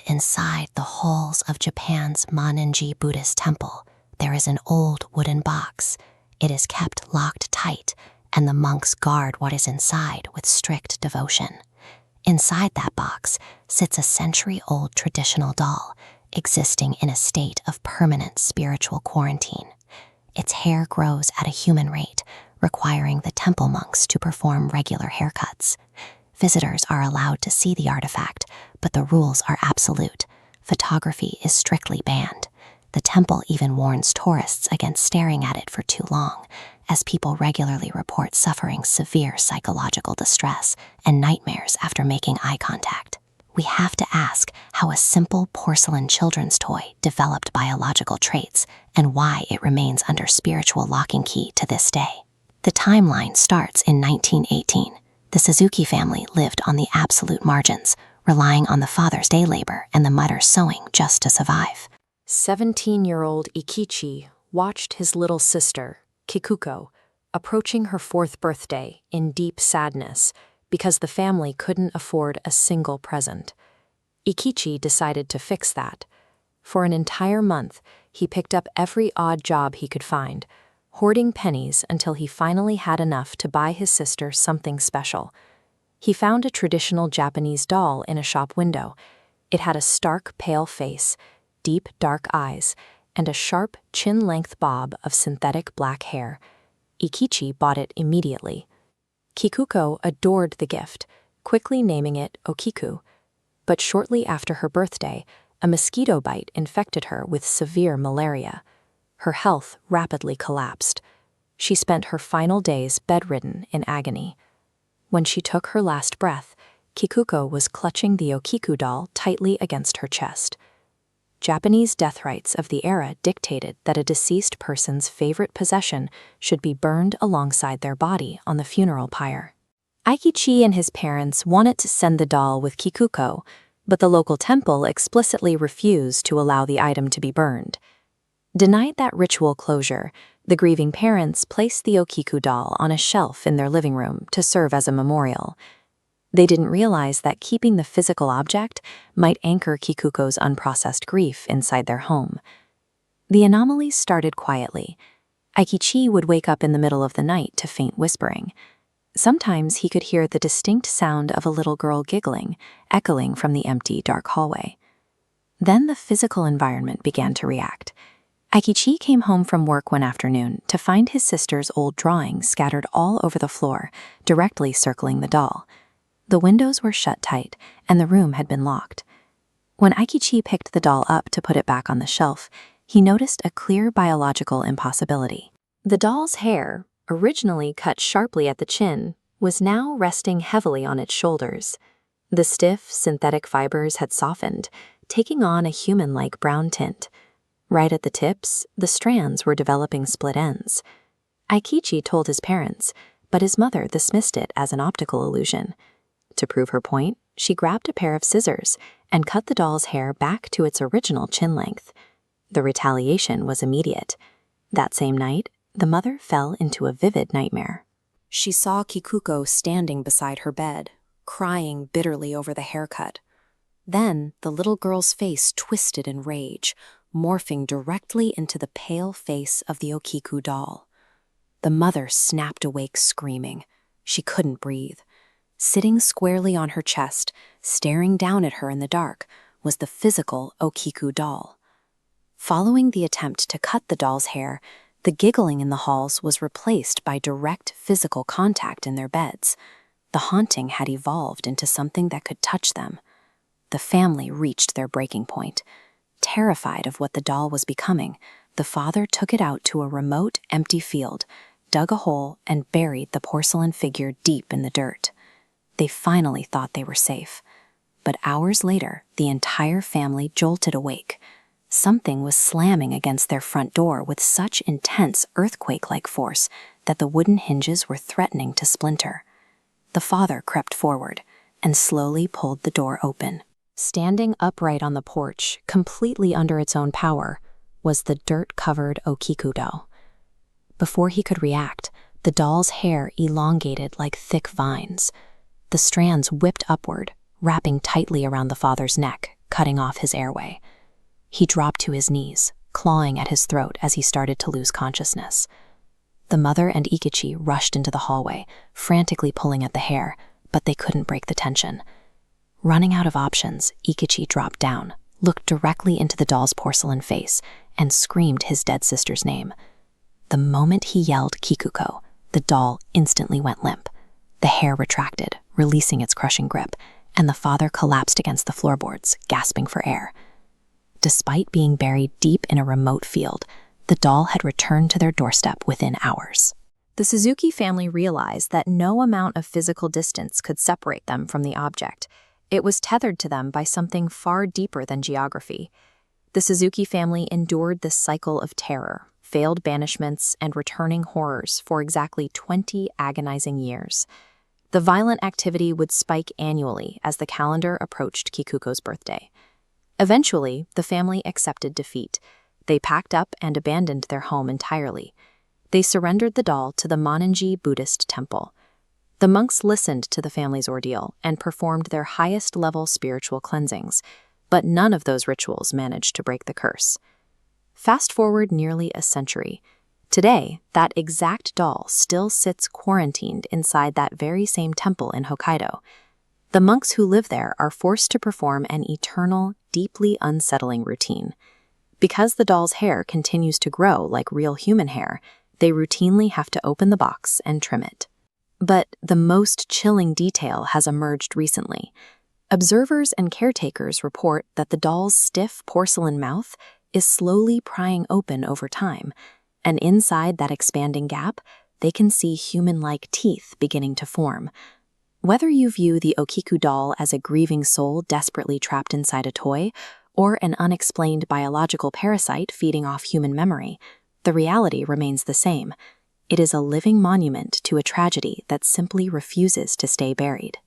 inside the halls of Japan's Monenji Buddhist temple, there is an old wooden box. It is kept locked tight, and the monks guard what is inside with strict devotion. Inside that box sits a century-old traditional doll, existing in a state of permanent spiritual quarantine. Its hair grows at a human rate, requiring the temple monks to perform regular haircuts. Visitors are allowed to see the artifact, but the rules are absolute. Photography is strictly banned. The temple even warns tourists against staring at it for too long, as people regularly report suffering severe psychological distress and nightmares after making eye contact. We have to ask how a simple porcelain children's toy developed biological traits and why it remains under spiritual lock and key to this day. The timeline starts in 1918. The Suzuki family lived on the absolute margins, relying on the father's day labor and the mother's sewing just to survive. 17-year-old Ikichi watched his little sister, Kikuko, approaching her 4th birthday in deep sadness because the family couldn't afford a single present. Ikichi decided to fix that. For an entire month, he picked up every odd job he could find, hoarding pennies until he finally had enough to buy his sister something special. He found a traditional Japanese doll in a shop window. It had a stark, pale face, deep, dark eyes, and a sharp, chin-length bob of synthetic black hair. Ikichi bought it immediately. Kikuko adored the gift, quickly naming it Okiku. But shortly after her birthday, a mosquito bite infected her with severe malaria. Her health rapidly collapsed. She spent her final days bedridden in agony. When she took her last breath, Kikuko was clutching the Okiku doll tightly against her chest. Japanese death rites of the era dictated that a deceased person's favorite possession should be burned alongside their body on the funeral pyre. Aikichi and his parents wanted to send the doll with Kikuko, but the local temple explicitly refused to allow the item to be burned. Denied that ritual closure, the grieving parents placed the Okiku doll on a shelf in their living room to serve as a memorial. They didn't realize that keeping the physical object might anchor Kikuko's unprocessed grief inside their home. The anomalies started quietly. Aikichi would wake up in the middle of the night to faint whispering. Sometimes he could hear the distinct sound of a little girl giggling, echoing from the empty, dark hallway. Then the physical environment began to react. Aikichi came home from work one afternoon to find his sister's old drawings scattered all over the floor, directly circling the doll. The windows were shut tight, and the room had been locked. When Aikichi picked the doll up to put it back on the shelf, he noticed a clear biological impossibility. The doll's hair, originally cut sharply at the chin, was now resting heavily on its shoulders. The stiff, synthetic fibers had softened, taking on a human-like brown tint. Right at the tips, the strands were developing split ends. Aikichi told his parents, but his mother dismissed it as an optical illusion. To prove her point, she grabbed a pair of scissors and cut the doll's hair back to its original chin length. The retaliation was immediate. That same night, the mother fell into a vivid nightmare. She saw Kikuko standing beside her bed, crying bitterly over the haircut. Then the little girl's face twisted in rage, morphing directly into the pale face of the Okiku doll. The mother snapped awake screaming. She couldn't breathe. Sitting squarely on her chest, staring down at her in the dark, was the physical Okiku doll. Following the attempt to cut the doll's hair, the giggling in the halls was replaced by direct physical contact in their beds. The haunting had evolved into something that could touch them. The family reached their breaking point. Terrified of what the doll was becoming, the father took it out to a remote, empty field, dug a hole, and buried the porcelain figure deep in the dirt. They finally thought they were safe. But hours later, the entire family jolted awake. Something was slamming against their front door with such intense earthquake-like force that the wooden hinges were threatening to splinter. The father crept forward and slowly pulled the door open. Standing upright on the porch, completely under its own power, was the dirt-covered Okiku doll. Before he could react, the doll's hair elongated like thick vines. The strands whipped upward, wrapping tightly around the father's neck, cutting off his airway. He dropped to his knees, clawing at his throat as he started to lose consciousness. The mother and Ikichi rushed into the hallway, frantically pulling at the hair, but they couldn't break the tension. Running out of options, Ikichi dropped down, looked directly into the doll's porcelain face, and screamed his dead sister's name. The moment he yelled Kikuko, the doll instantly went limp. The hair retracted, releasing its crushing grip, and the father collapsed against the floorboards, gasping for air. Despite being buried deep in a remote field, the doll had returned to their doorstep within hours. The Suzuki family realized that no amount of physical distance could separate them from the object. It was tethered to them by something far deeper than geography. The Suzuki family endured this cycle of terror, failed banishments, and returning horrors for exactly 20 agonizing years. The violent activity would spike annually as the calendar approached Kikuko's birthday. Eventually, the family accepted defeat. They packed up and abandoned their home entirely. They surrendered the doll to the Monanji Buddhist temple. The monks listened to the family's ordeal and performed their highest-level spiritual cleansings, but none of those rituals managed to break the curse. Fast forward nearly a century. Today, that exact doll still sits quarantined inside that very same temple in Hokkaido. The monks who live there are forced to perform an eternal, deeply unsettling routine. Because the doll's hair continues to grow like real human hair, they routinely have to open the box and trim it. But the most chilling detail has emerged recently. Observers and caretakers report that the doll's stiff porcelain mouth is slowly prying open over time, and inside that expanding gap, they can see human-like teeth beginning to form. Whether you view the Okiku doll as a grieving soul desperately trapped inside a toy, or an unexplained biological parasite feeding off human memory, the reality remains the same. It is a living monument to a tragedy that simply refuses to stay buried.